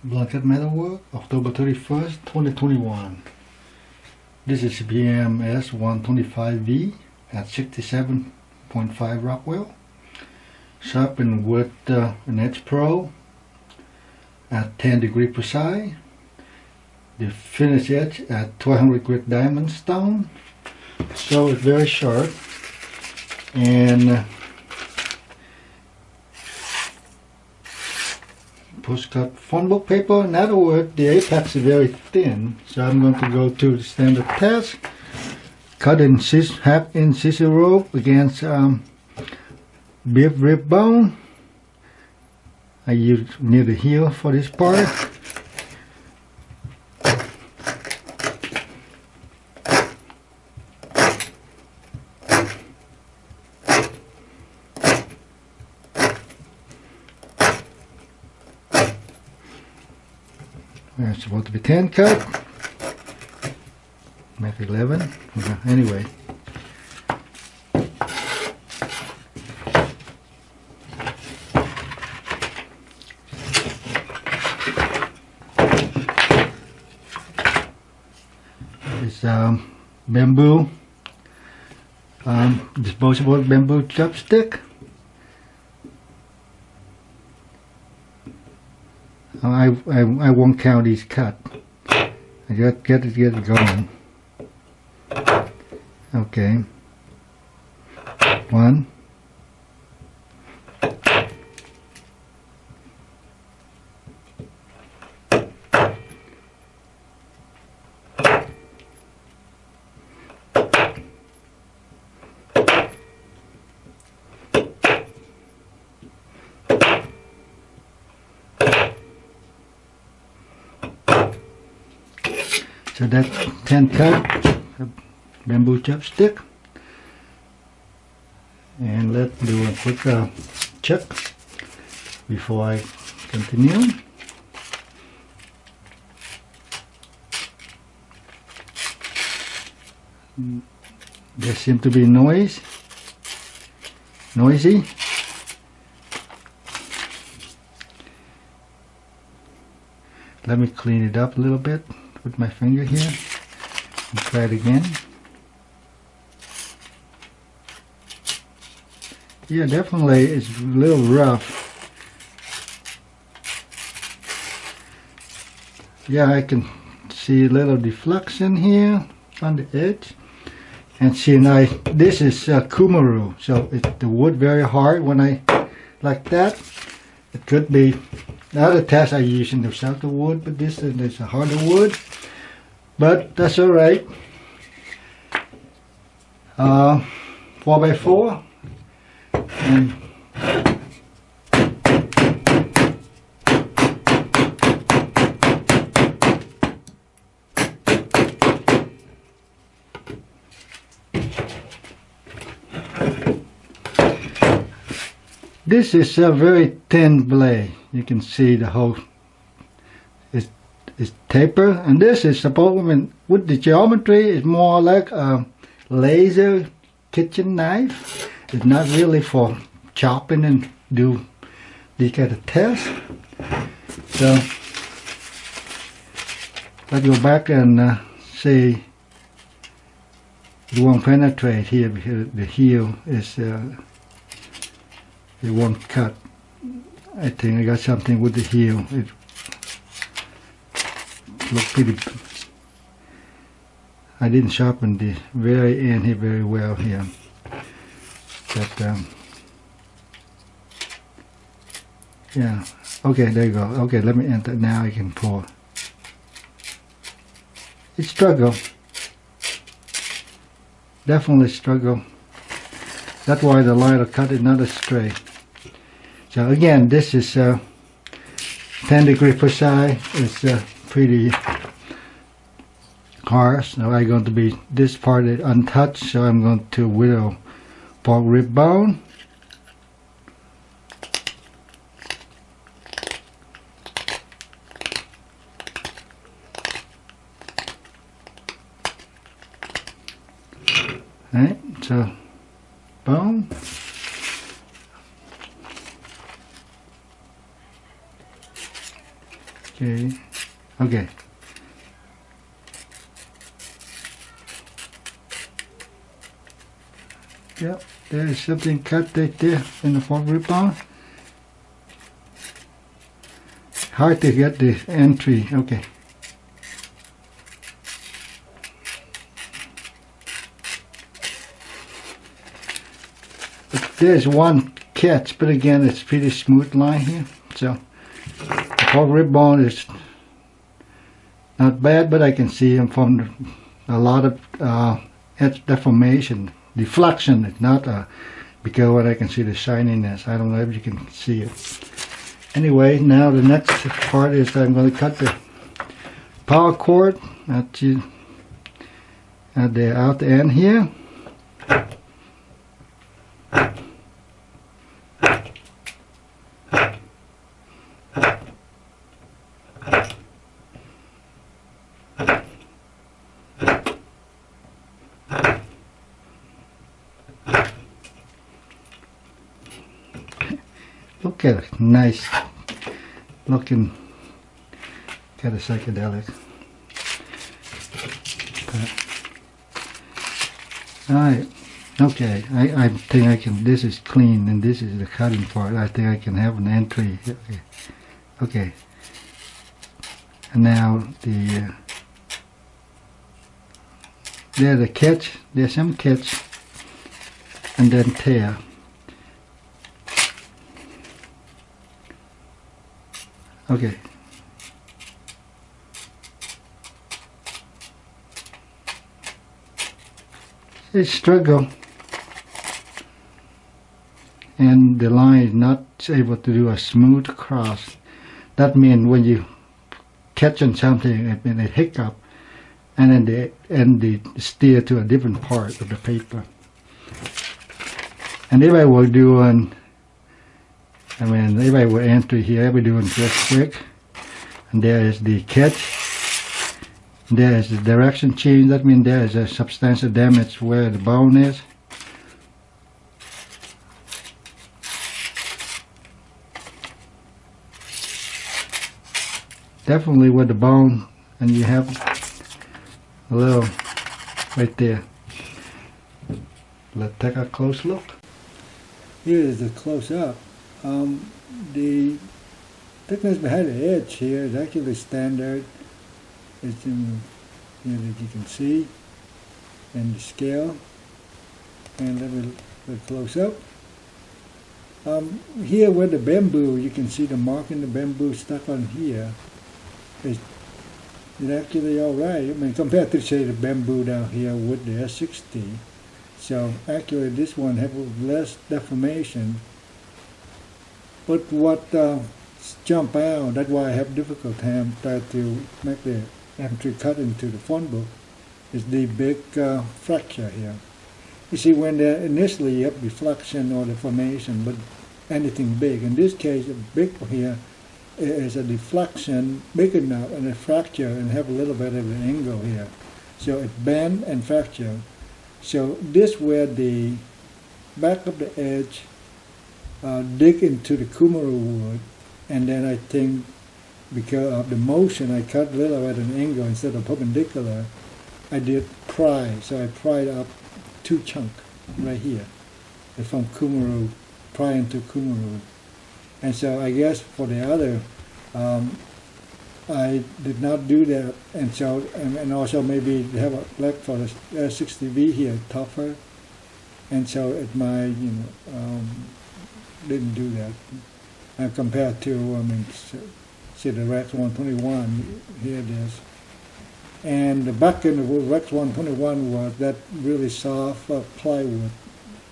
BluntCut MetalWorks, October 31st, 2021. This is CPM S125V at 67.5 Rockwell. Sharpened with an Edge Pro at 10 degree precise. The finish edge at 1200 grit diamond stone. So it's very sharp. And postcard phone book paper. In other words, the apex is very thin, so I'm going to go to the standard test. Cut in half-inch Sisal rope against beef rib bone. I use near the heel for this part. It's supposed to be 10 cut. Make 11. Anyway. It's bamboo, disposable bamboo chopstick. I won't count each cut. I just get it going. Okay. 1. So that's 10 cut bamboo chopstick, and let's do a quick check before I continue. There seems to be noisy. Let me clean it up a little bit with my finger here and try it again. Yeah, definitely it's a little rough. Yeah, I can see a little deflection here on the edge. And see now, this is Kumaru, so the wood very hard when I like that. It could be the other test I use in the softer wood, but this is a harder wood. But that's alright. 4x4. And this is a very thin blade. You can see the whole is taper, and this is supposed, with the geometry, it's more like a laser kitchen knife. It's not really for chopping and do these kind of tests. So let's go back and see. It won't penetrate here because the heel is it won't cut. I think I got something with the heel. It looks pretty. I didn't sharpen the very end here very well here. But yeah, okay, there you go. Okay, let me enter. Now I can pour. It struggle. Definitely struggle. That's why the lighter cut is not as straight. So again, this is 10 degree precise. It's pretty hard. So I'm going to be, this part is untouched, so I'm going to whittle pork rib bone. Right, so bone. Okay. Okay. Yep, there is something cut right there in the fork rib bone. Hard to get the entry. Okay. But there's one catch, but again, it's pretty smooth line here. So the fork rib bone is not bad, but I can see them from a lot of edge deformation. Deflection is not because what I can see the shininess. I don't know if you can see it. Anyway, now the next part is I'm going to cut the power cord at the out the end here. Look at it, nice looking, kind of psychedelic. Alright, okay, I think I can, this is clean and this is the cutting part. I think I can have an entry. Okay, okay. And now there's a catch, there's some catch, and then tear. Okay. It's struggle, and the line is not able to do a smooth cross. That means when you catch on something and it hiccup, and then they steer to a different part of the paper. And if I were doing, if I were entry here, I would do it just quick. And there is the catch. There is the direction change. That means there is a substantial damage where the bone is. Definitely with the bone, and you have a little right there. Let's take a close look. Here is the close up. The thickness behind the edge here is actually standard. It's in, that you can see, and the scale. And let me look close up. Here with the bamboo, you can see the mark in the bamboo stuck on here. It's actually all right. Compared to say the bamboo down here with the S60. So actually, this one has less deformation. But what jump out, that's why I have difficult time trying to make the entry cut into the phone book, is the big fracture here. You see, when initially you have deflection or deformation, but anything big. In this case, a big here is a deflection big enough and a fracture and have a little bit of an angle here. So it bend and fracture. So this where the back of the edge dig into the kumaro wood, and then I think because of the motion I cut a little at an angle instead of perpendicular. I did pry, so I pried up 2 chunks right here from kumaro, pry into kumaro. And so I guess for the other, I did not do that, and so and also maybe have a leg for the S60V here tougher, and so it might didn't do that. Compared to see the Rex 121 here it is, and the back end of the Rex 121 was that really soft plywood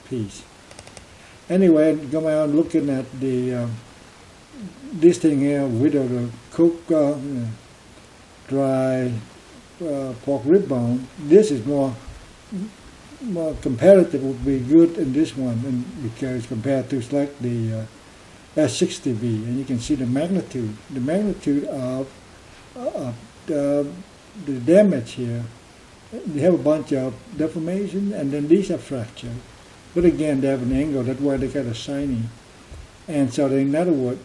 piece. Anyway, come out looking at the this thing here, widow the cook dry pork rib bone. This is more comparative, would be good in this one, and because compared to like the S60V, and you can see the magnitude of the damage here. They have a bunch of deformation, and then these are fractured. But again, they have an angle. That's why they got a shiny. And so, in other words,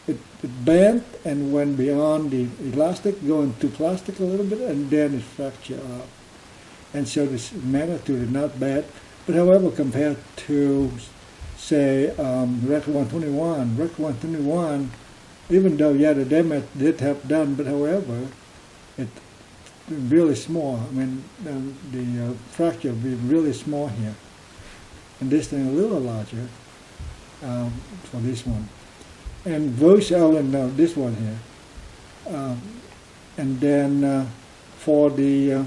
it bent and went beyond the elastic, going to plastic a little bit, and then it fractured up. And so this magnitude is not bad. But however, compared to, say, Rec 121, even though, yeah, the damage did have done, but however, it's really small. I mean, the fracture will be really small here. And this thing a little larger for this one. And voice element, no, this one here. And then for the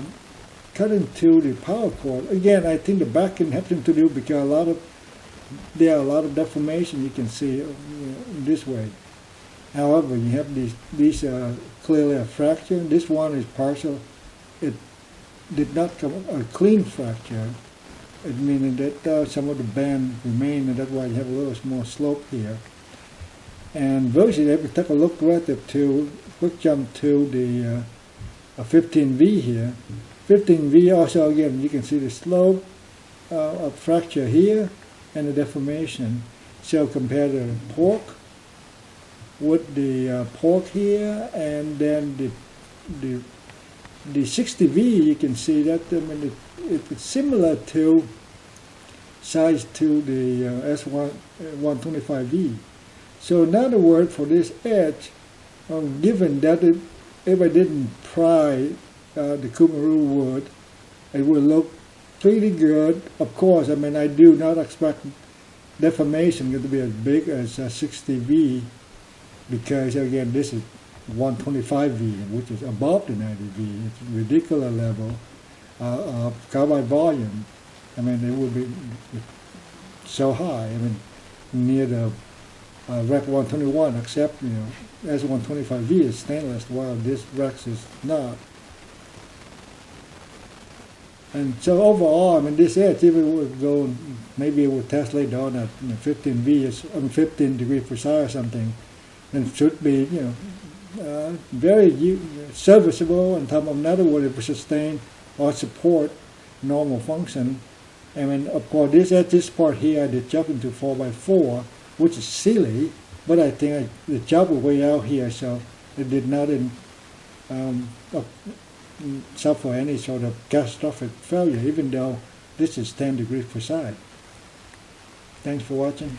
cutting to the power cord, again, I think the back end has something to do because there are a lot of deformation you can see this way. However, you have these clearly a fracture. This one is partial. It did not come a clean fracture. It meaning that some of the band remain, and that's why you have a little more slope here. And virtually, if we take a look relative to, quick jump to the 15V here. 15V also, again, you can see the slope of fracture here and the deformation. So compare the pork with the pork here, and then the 60V, you can see that, I mean, it's similar to size to the S125V. So in other words, for this edge, given that if I didn't pry the Kumaru wood, it will look pretty good. Of course, I mean, I do not expect deformation to be as big as 60V, because again, this is 125V, which is above the 90V. It's a ridiculous level of carbide volume. I mean, it would be so high. I mean, near the Rec 121, except, you know, S125V is stainless, while this Rex is not. And so overall, I mean, this edge, if it would go, maybe it would test later on at 15V, 15 degree precise or something, and it should be, you know, very serviceable in terms of, in other words, it would sustain or support normal function. I mean, of course, this part here I did chop into 4x4, which is silly, but I think the chop was way out here, so it did not suffer any sort of catastrophic failure, even though this is 10 degrees precise. Thanks for watching.